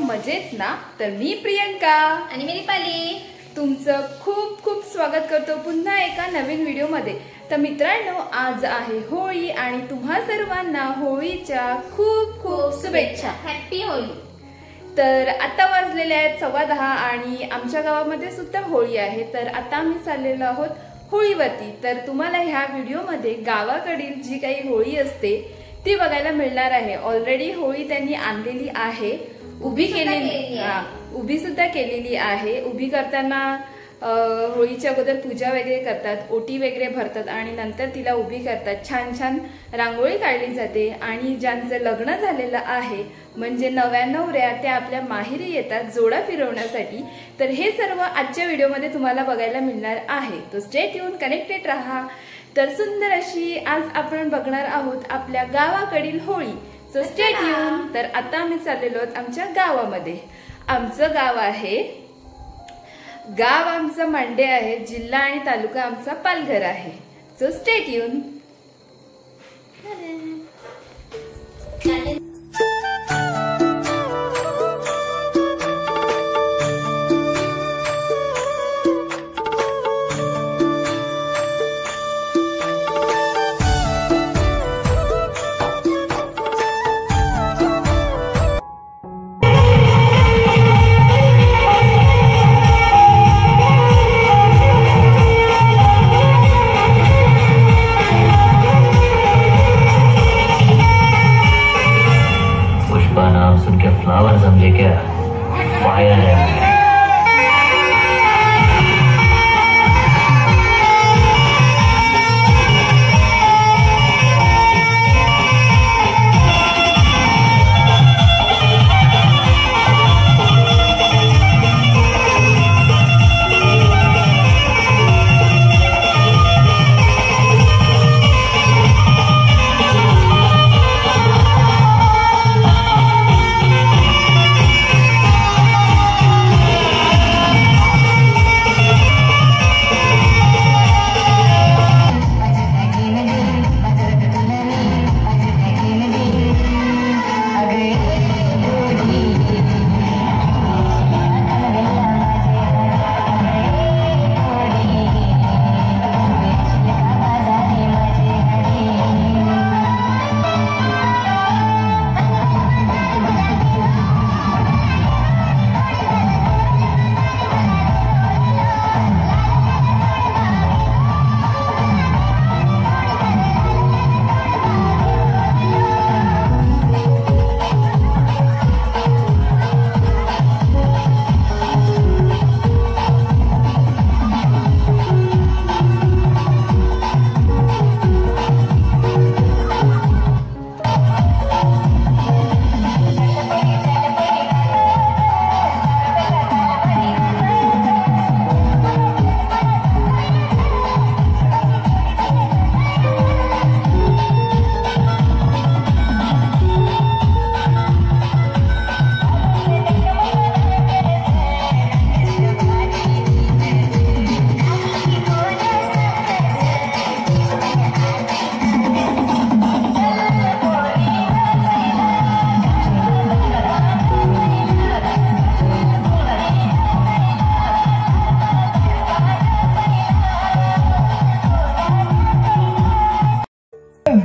मजेत ना? तर मी प्रियंका आणि मी दीपाली तुमचं खूप खूप स्वागत करतो पुन्हा एका नवीन व्हिडिओमध्ये। तर मित्रांनो, आज आहे होळी आणि तुम्हा सर्वांना होळीच्या खूप खूप शुभेच्छा। हॅपी होळी। तर आता वाजलेले आहेत 10:15 आणि आमच्या गावामध्ये सुद्धा होळी आहे। तर आता आम्ही चाललेलो आहोत होळीवरती। तर तुम्हाला ह्या व्हिडिओमध्ये गावाकडील जी काही होळी असते ती बघायला मिळणार आहे। ऑलरेडी होळी त्यांनी आणलेली आहे, उभी सुद्धा केलेली आहे। उभी करताना होळीच्या अगोदर पूजा वगैरे करतात, ओटी वगैरे भरतात आणि नंतर तिला उभी करतात। छान छान रांगोळी काढली जाते आणि ज्यांचं लग्न झालेलं आहे म्हणजे नव्या नवऱ्या त्या आपल्या माहेरी येतात जोडा फिरवण्यासाठी। तर हे सर्व आजच्या व्हिडिओमध्ये तुम्हाला बघायला मिळणार आहे। तो स्टे ट्यून, कनेक्टेड रहा। तर सुंदर अशी आज आपण बघणार आहोत आपल्या गावाकडील होळी। So stay tune. तर आता आम्ही चाललेलो आहोत आमच्या गावामध्ये। आमचं गाव आमचं मांडे आहे, जिल्हा आणि तालुका आमचा पालघर आहे। So stay tune. फ्लावर समझे क्या? फायर है।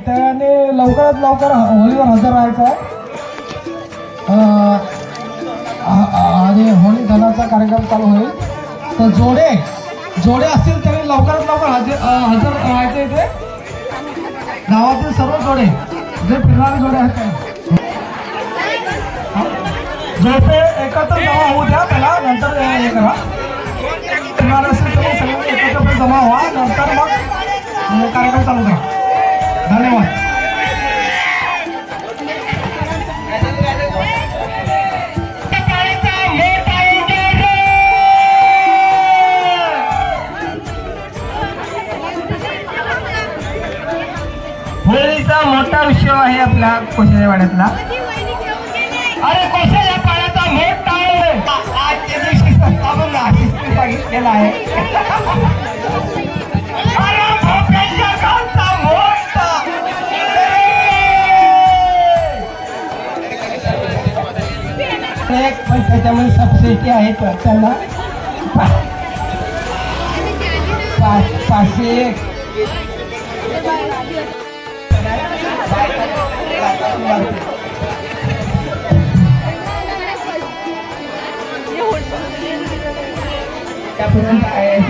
त्याने लवकरात लवकर होळीवर हजर राहायचं आहे आणि होळी धनाचा कार्यक्रम चालू होईल। तर जोडे असतील त्यांनी लवकरात लवकर हजर राहायचे। इथे गावातील सर्व जोडे जे फिरणारे जोडे आहेत जोडे एकत्र जमा होऊ द्या, त्याला नंतर हे करा। फिरणारे असतील तरी सगळे एकत्र जमा व्हा, नंतर मग कार्यक्रम चालू करा। धन्यवाद। होळीचा मोठा विषय आहे आपल्या कोशाच्या वाड्यातला। अरे कोशाच्या पाण्याचा मोठा आजच्या दिवशी आपण सांगितलेला आहे। त्याच्यामध्ये सबसिडी आहे त्यांना 501 त्यापर्यंत आहे.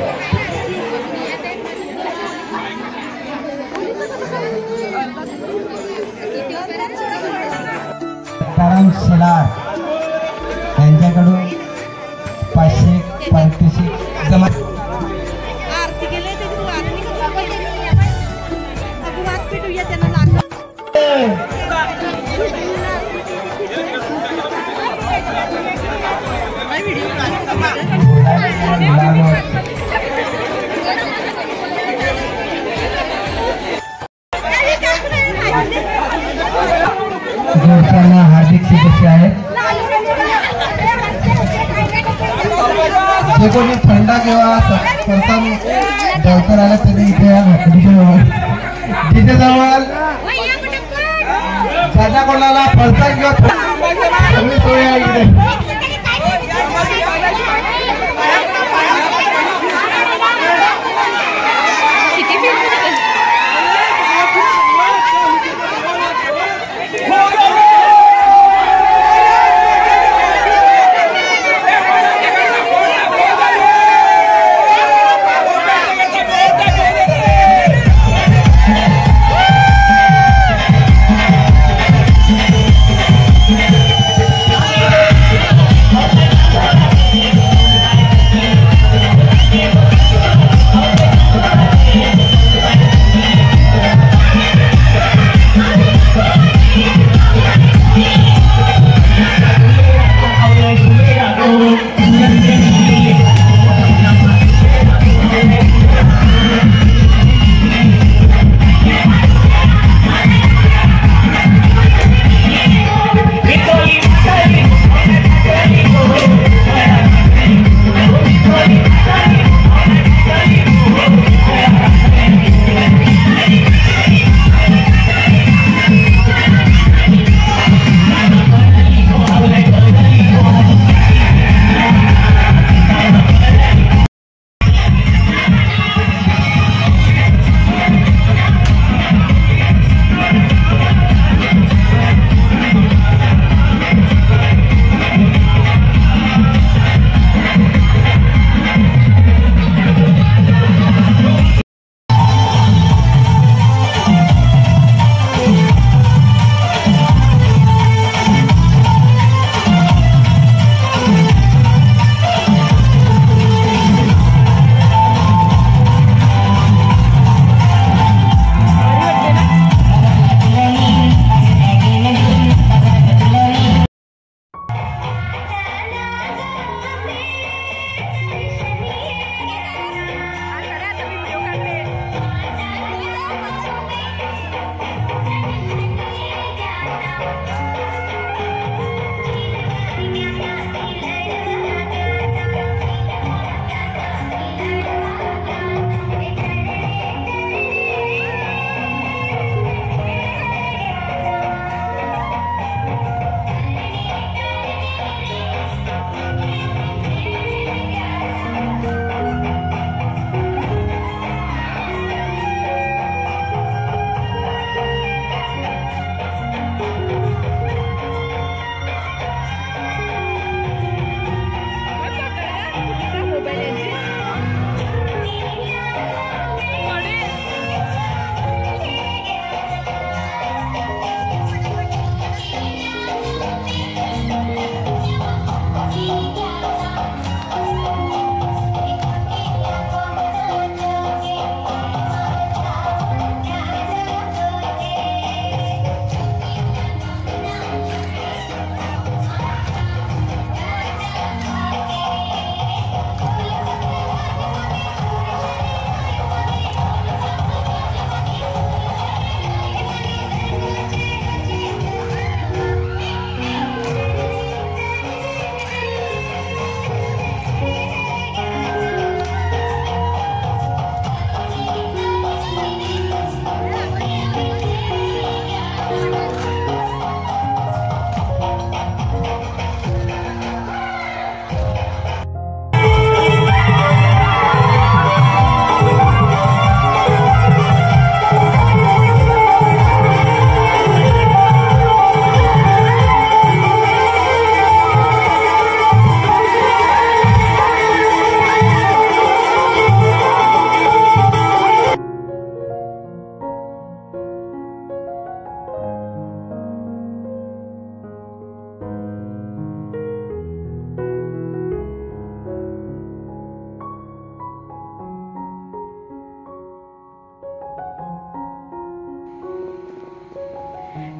कारण शेलार यांच्याकडून 500 पारितोषिक जमा. जोडप्यांना हार्दिक शुभेच्छा आहेत. जे कोणी थंडा किंवा प्रथम दौतर आला त्यांनी इथे तिथे जवळ ज्याच्या कोणाला फरसाण किंवा सगळी सोय आहे इकडे.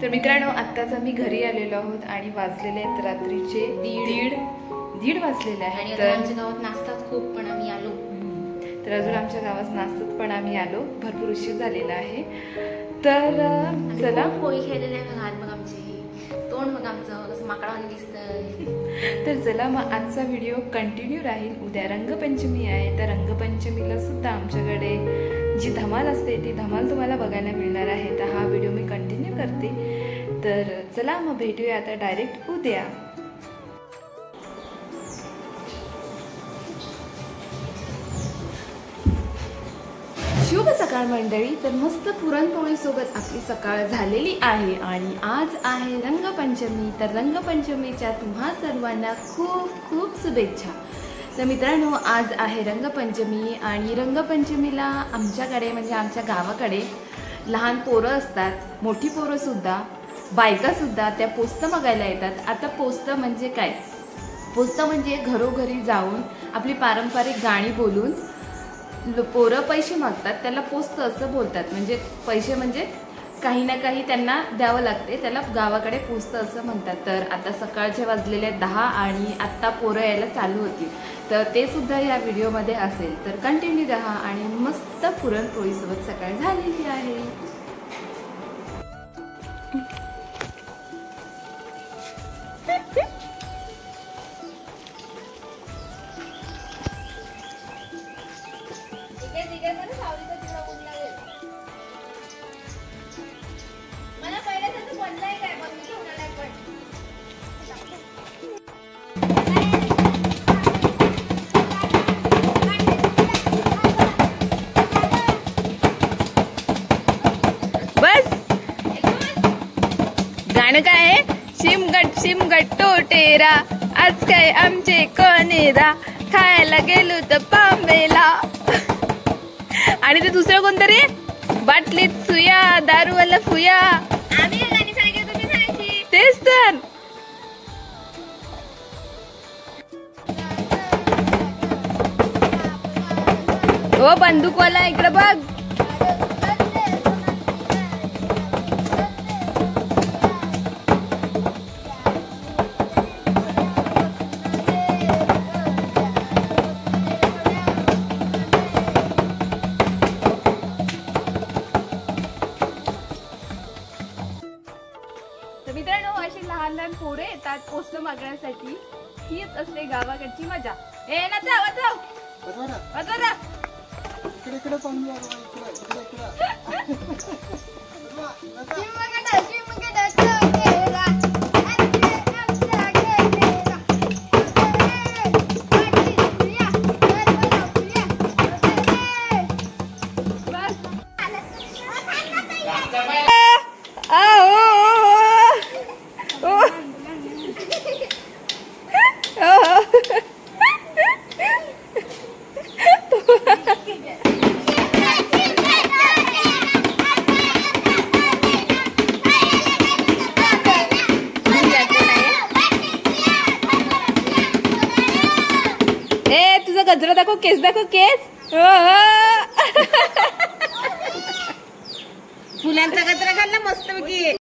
तर मित्रांनो, आत्ताच आम्ही घरी आलेलो आहोत आणि वाजलेले आहेत रात्रीचे दीड वाजलेले आहेत. आणि आमच्या गावात नाचतात खूप, पण आम्ही आलो. तर अजून आमच्या गावात नाचतात पण आम्ही आलो. भरपूर उशीर झालेला आहे. तर चला, पोळी खेळलेले आहे बघा. हात बघ आमचे, तोंड बघ आमचं कसं माकडावाने दिसतंय. तर चला मग आजचा व्हिडिओ कंटिन्यू राहील. उद्या रंगपंचमी आहे. तर रंगपंचमीला सुद्धा आमच्याकडे जी धमाल असते ती धमाल तुम्हाला बघायला मिळणार आहे. तर हा व्हिडिओ मी कंटिन्यू करते. तर चला मग भेटूया आता डायरेक्ट उद्या. शुभ सकाळ मंडळी. तर मस्त पुरणपोळी सोबत आपली सकाळ झालेली आहे आणि आज आहे रंगपंचमी. तर रंगपंचमीच्या तुम्हा सर्वांना खूप खूप शुभेच्छा. तर मित्रांनो, आज आहे रंगपंचमी आणि रंगपंचमीला आमच्याकडे म्हणजे आमच्या गावाकडे लहान पोरं असतात, मोठी पोरंसुद्धा, बायकासुद्धा त्या पोस्तं बघायला येतात. आता पोस्तं म्हणजे काय? पोस्तं म्हणजे घरोघरी जाऊन आपली पारंपरिक गाणी बोलून पोरं पैसे मागतात. त्याला पोस्तं असं बोलतात. म्हणजे पैसे म्हणजे काही ना काही त्यांना द्यावं लागते. त्याला गावाकडे पोस्तं असं म्हणतात. तर आता सकाळचे वाजलेले 10 आणि आत्ता पोरं यायला चालू होती. तर ते सुद्धा ह्या व्हिडिओमध्ये असेल. तर कंटिन्यू राहा आणि मस्त पुरणपोळीसोबत सकाळ झालेली आहे. गाणं काय आहे? शिमगट टोटेरा, आज काय आमचे कनेरा, खायला गेलो तर पांबेला. आणि ते दुसरं कोणतरी, बाटलीत सुया, दारूवाला फुया. आम्ही गाणी सांगितलं, तुम्ही सांगायची. तेच तर. ओ बंदूकवाला इकडे बघ. तर मित्रांनो, अशी लहान लहान पोरं येतात पोस्तं मागण्यासाठी. हीच असते गावाकडची मजा. ए नाचा, वाजव वाजवा. तुझा गजरा दाखव, केस दाखव, केस. फुलांचा गजरा घालला मस्त पैकी.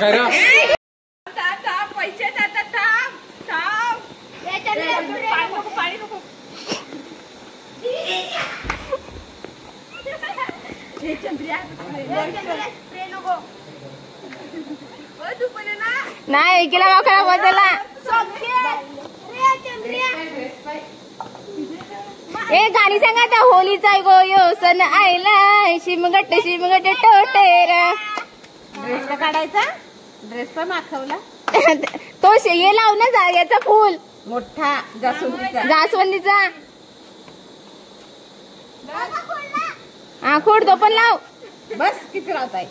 काय रे? पैसे पाणी नको. नाही केला वाकडा बदला. ए गाणी सांगा त्या होलीचा गो यो सण आयला, शिमगट टोटेरा. ड्रेस तर काढायचा, ड्रेस पण माखवला. तो ये लाव ना जाग्याचा फुल मोठा जास्वंदीचा. हा खोड तो पण लाव. बस किती लावताय?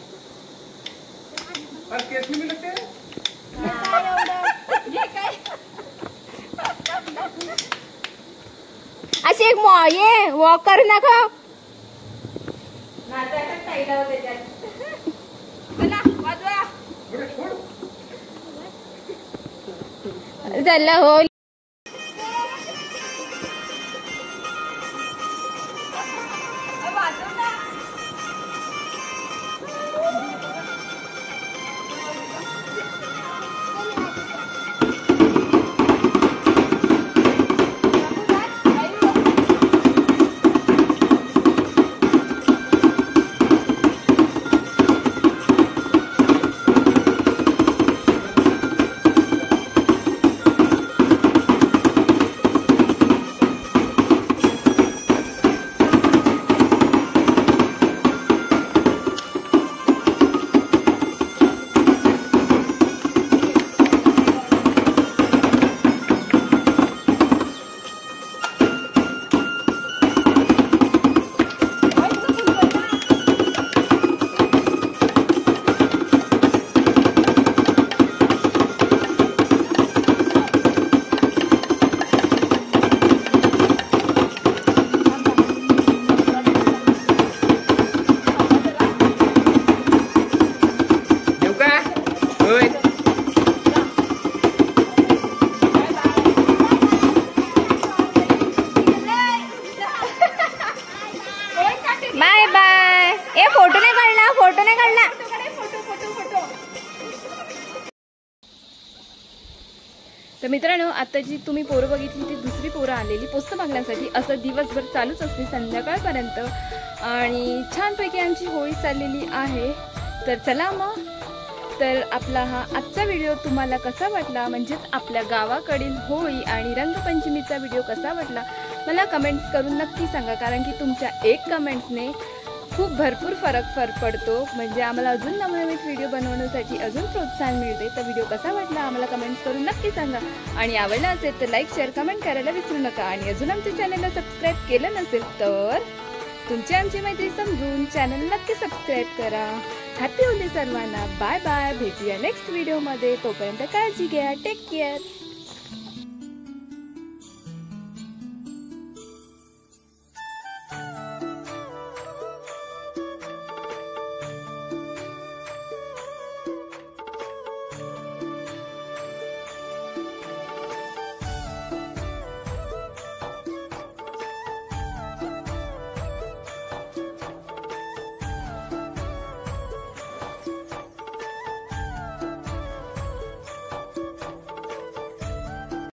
अशी एक ये वॉक करू नका. झालं हो. Bye bye. ए फोटो नाही काढला, फोटो नाही काढला. तर मित्रांनो, आता जी तुम्ही पोरं बघितली ती दुसरी पोरं आलेली पोस्त मागण्यासाठी. असं दिवसभर चालूच असते संध्याकाळपर्यंत आणि छानपैकी आमची होळी चाललेली आहे. तर चला मग, तर आपला हा आजचा व्हिडिओ तुम्हाला कसा वाटला, म्हणजेच आपल्या गावाकडील होळी आणि रंगपंचमीचा व्हिडिओ कसा वाटला मला कमेंट्स करून नक्की सांगा. कारण की तुमच्या एक कमेंट्सने खूप भरपूर फरक पडतो. म्हणजे आम्हाला अजून नवनवीन व्हिडिओ बनवण्यासाठी अजून प्रोत्साहन मिळते. तर व्हिडिओ कसा वाटला आम्हाला कमेंट्स करून नक्की सांगा. आणि आवडला असेल तर लाईक शेअर कमेंट करायला विसरू नका. आणि अजून आमच्या चॅनलला सबस्क्राईब केलं नसेल तर तुमची आमची मैत्री समजून चॅनल नक्की सबस्क्राईब करा. हॅपी होली सर्वांना. Bye bye. भेटूया नेक्स्ट व्हिडिओमध्ये. तोपर्यंत काळजी घ्या. Take care.